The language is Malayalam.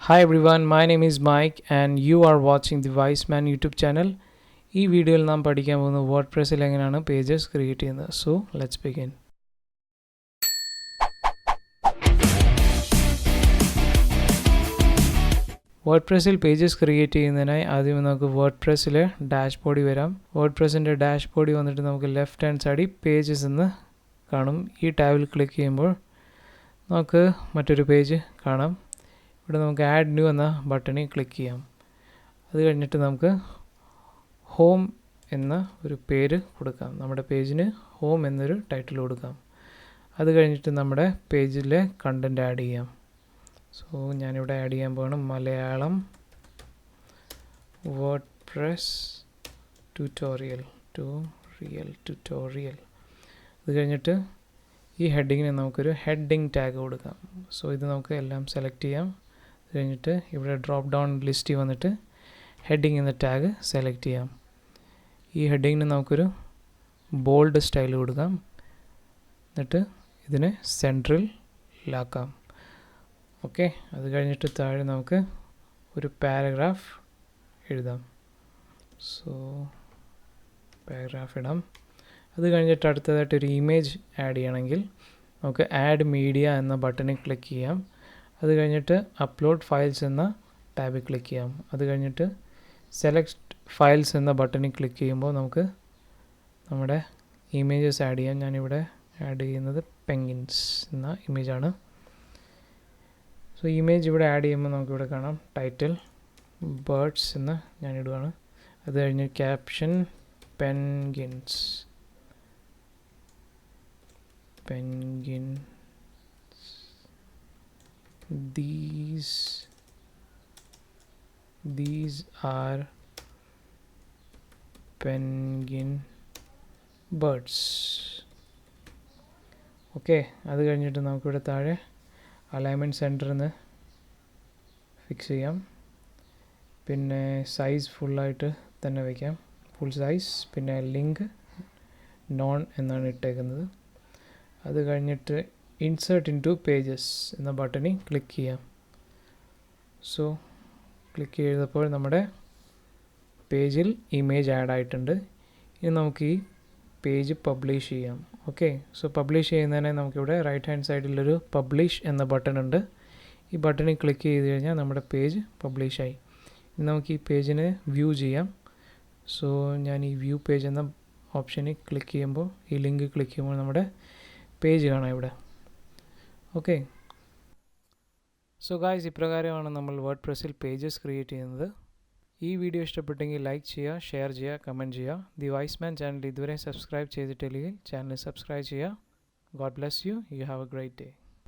Hi everyone, my name is Mike and you are watching the Wisemen YouTube channel. ഈ വീഡിയോയിൽ നാം പഠിക്കാൻ പോകുന്നത് വേർഡ്പ്രസ്സിൽ എങ്ങനെയാണ് പേജസ് ക്രിയേറ്റ് ചെയ്യുന്നത്. So let's begin. വേർഡ്പ്രസ്സിൽ പേജസ് ക്രിയേറ്റ് ചെയ്യുന്നതിനായി ആദ്യം നമുക്ക് വേർഡ്പ്രസ്സിലെ ഡാഷ്ബോർഡിൽ വരാം. വേർഡ്പ്രസ്സിൻ്റെ ഡാഷ്ബോർഡിൽ വന്നിട്ട് നമുക്ക് ലെഫ്റ്റ് ഹാൻഡ് സൈഡിൽ പേജസ് എന്ന് കാണും. ഈ ടാബിൽ ക്ലിക്ക് ചെയ്യുമ്പോൾ നമുക്ക് മറ്റൊരു പേജ് കാണാം. ഇവിടെ നമുക്ക് ആഡ് ന്യൂ എന്ന ബട്ടണിൽ ക്ലിക്ക് ചെയ്യാം. അത് കഴിഞ്ഞിട്ട് നമുക്ക് ഹോം എന്ന ഒരു പേര് കൊടുക്കാം. നമ്മുടെ പേജിന് ഹോം എന്നൊരു ടൈറ്റിൽ കൊടുക്കാം. അത് കഴിഞ്ഞിട്ട് നമ്മുടെ പേജിലെ കണ്ടൻറ്റ് ആഡ് ചെയ്യാം. സോ ഞാനിവിടെ ആഡ് ചെയ്യാൻ പോകണം മലയാളം വേർഡ്പ്രസ് ട്യൂട്ടോറിയൽ. അത് കഴിഞ്ഞിട്ട് ഈ ഹെഡിങ്ങിന് നമുക്കൊരു ഹെഡിങ് ടാഗ് കൊടുക്കാം. സോ ഇത് നമുക്ക് എല്ലാം സെലക്ട് ചെയ്യാം. അത് കഴിഞ്ഞിട്ട് ഇവിടെ ഡ്രോപ്പ് ഡൗൺ ലിസ്റ്റിൽ വന്നിട്ട് ഹെഡിങ് എന്ന ടാഗ് സെലക്ട് ചെയ്യാം. ഈ ഹെഡിങ്ങിന് നമുക്കൊരു ബോൾഡ് സ്റ്റൈൽ കൊടുക്കാം. എന്നിട്ട് ഇതിനെ സെൻട്രലിലാക്കാം. ഓക്കെ, അത് കഴിഞ്ഞിട്ട് താഴെ നമുക്ക് ഒരു പാരഗ്രാഫ് എഴുതാം. സോ പാരഗ്രാഫ് ഇടാം. അത് കഴിഞ്ഞിട്ട് അടുത്തതായിട്ട് ഒരു ഇമേജ് ആഡ് ചെയ്യണമെങ്കിൽ നമുക്ക് ആഡ് മീഡിയ എന്ന ബട്ടണിൽ ക്ലിക്ക് ചെയ്യാം. അത് കഴിഞ്ഞിട്ട് അപ്ലോഡ് ഫയൽസ് എന്ന ടാബിൽ ക്ലിക്ക് ചെയ്യാം. അത് കഴിഞ്ഞിട്ട് സെലക്ട് ഫയൽസ് എന്ന ബട്ടണിൽ ക്ലിക്ക് ചെയ്യുമ്പോൾ നമുക്ക് നമ്മുടെ ഇമേജസ് ആഡ് ചെയ്യാം. ഞാനിവിടെ ആഡ് ചെയ്യുന്നത് പെൻഗ്വിൻസ് എന്ന ഇമേജാണ്. സോ ഇമേജ് ഇവിടെ ആഡ് ചെയ്യുമ്പോൾ നമുക്കിവിടെ കാണാം ടൈറ്റിൽ ബേർഡ്സ് എന്ന് ഞാനിടുകയാണ്. അത് കഴിഞ്ഞ് caption penguins. These are penguin birds. Okay, അത് കഴിഞ്ഞിട്ട് നമുക്കിവിടെ താഴെ അലൈൻമെൻറ്റ് സെൻറ്ററിന്ന് ഫിക്സ് ചെയ്യാം. പിന്നെ സൈസ് ഫുള്ളായിട്ട് തന്നെ വയ്ക്കാം, ഫുൾ സൈസ്. പിന്നെ ലിങ്ക് നോൺ എന്നാണ് ഇട്ടേക്കുന്നത്. അത് കഴിഞ്ഞിട്ട് ഇൻസേർട്ട് ഇൻ ടു പേജസ് എന്ന ബട്ടണിൽ ക്ലിക്ക് ചെയ്യാം. സോ ക്ലിക്ക് ചെയ്തപ്പോൾ നമ്മുടെ പേജിൽ ഇമേജ് ആഡ് ആയിട്ടുണ്ട്. ഇനി നമുക്ക് ഈ പേജ് പബ്ലിഷ് ചെയ്യാം. ഓക്കെ, സോ പബ്ലിഷ് ചെയ്യുന്നതിനെ നമുക്കിവിടെ റൈറ്റ് ഹാൻഡ് സൈഡിലൊരു പബ്ലിഷ് എന്ന ബട്ടൺ ഉണ്ട്. ഈ ബട്ടണിൽ ക്ലിക്ക് ചെയ്ത് കഴിഞ്ഞാൽ നമ്മുടെ പേജ് പബ്ലിഷായി. ഇനി നമുക്ക് ഈ പേജിനെ വ്യൂ ചെയ്യാം. സോ ഞാൻ ഈ വ്യൂ പേജ് എന്ന ഓപ്ഷനിൽ ക്ലിക്ക് ചെയ്യുമ്പോൾ, ഈ ലിങ്ക് ക്ലിക്ക് ചെയ്യുമ്പോൾ നമ്മുടെ പേജ് കാണാം ഇവിടെ. ഓക്കെ, സോ ഗായ്സ്, ഇപ്രകാരമാണ് നമ്മൾ വേർഡ്പ്രസ്സിൽ പേജസ് ക്രിയേറ്റ് ചെയ്യുന്നത്. ഈ വീഡിയോ ഇഷ്ടപ്പെട്ടെങ്കിൽ ലൈക്ക് ചെയ്യുക, ഷെയർ ചെയ്യുക, കമൻറ്റ് ചെയ്യുക. ദി വൈസ്മാൻ ചാനൽ ഇതുവരെ സബ്സ്ക്രൈബ് ചെയ്തിട്ടില്ലെങ്കിൽ ചാനൽ സബ്സ്ക്രൈബ് ചെയ്യുക. God bless you. You have A great day.